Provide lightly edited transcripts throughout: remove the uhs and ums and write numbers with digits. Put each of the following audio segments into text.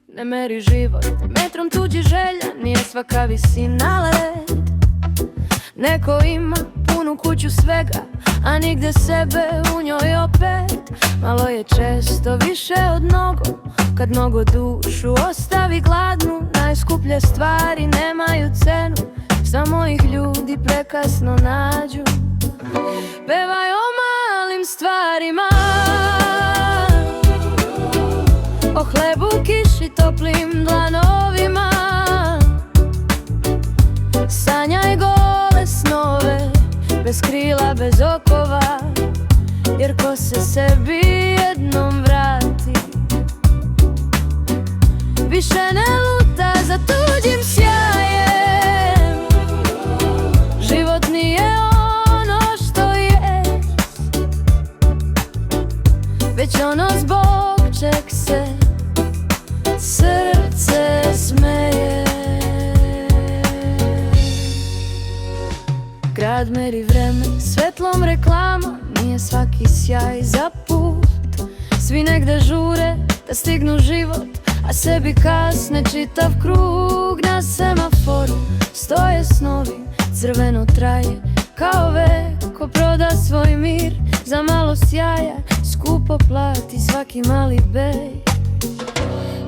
Ne meri život metrom tuđi želja, nije svaka visina led. Neko ima punu kuću svega, a nigde sebe u njoj opet. Malo je često više od mnogo, kad mnogo dušu ostavi gladnu. Najskuplje stvari nemaju cenu, samo ih ljudi prekasno nađu. Pevaj o malim stvarima, o hlebu, kiši, toplim dlanovima. Sanjaj gole snove, bez krila, bez okova, jer ko se sebi jednom vrati, više ne luta za tuđim sjajem. Život nije ono što je, već ono zbog čeg se srce smeje. Grad meri vreme svetlom reklama, nije svaki sjaj za put. Svi negde žure da stignu život, a sebi kasne čitav krug. Na semaforu stoje snovi, crveno traje kao vek. Ko proda svoj mir za malo sjaja, skupo plati svaki mali bej.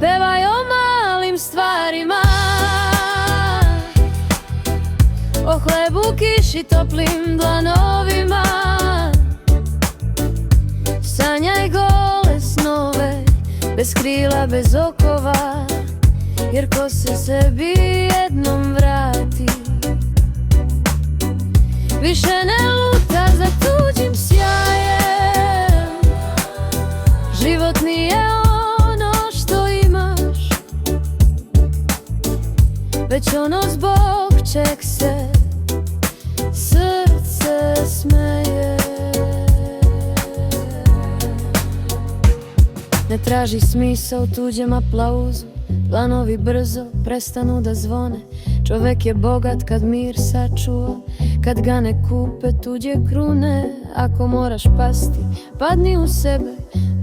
Pevaj o malim stvarima, o hlebu, kiši, toplim dlanovima. Sanjaj gole snove, bez krila, bez okova, jer ko se sebi jednom vrati, više ne luta za tuđim sjajem. Život nije ono što imaš, već ono zbog čeg se srce smeje. Ne traži smisao tuđem aplauzu, planovi brzo prestanu da zvone. Čovek je bogat kad mir sačuva, kad ga ne kupe tuđe krune. Ako moraš pasti, padni u sebe,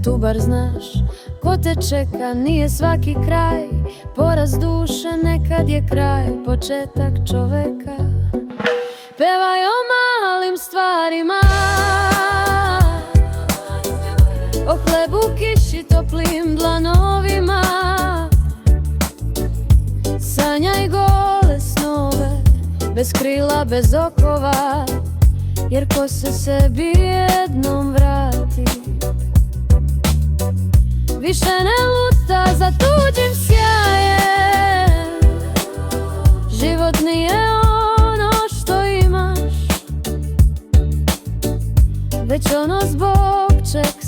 tu bar znaš ko te čeka. Nije svaki kraj poraz duše, nekad je kraj početak čoveka. Pevaj o malim stvarima, o hlebu, kiši, toplim dlanovima. Sanjaj gole snove, bez krila, bez okova, jer ko se sebi jednom vrati, više ne luta za tuđim sjajem. Život nije ono što imaš, već ono zbog čeg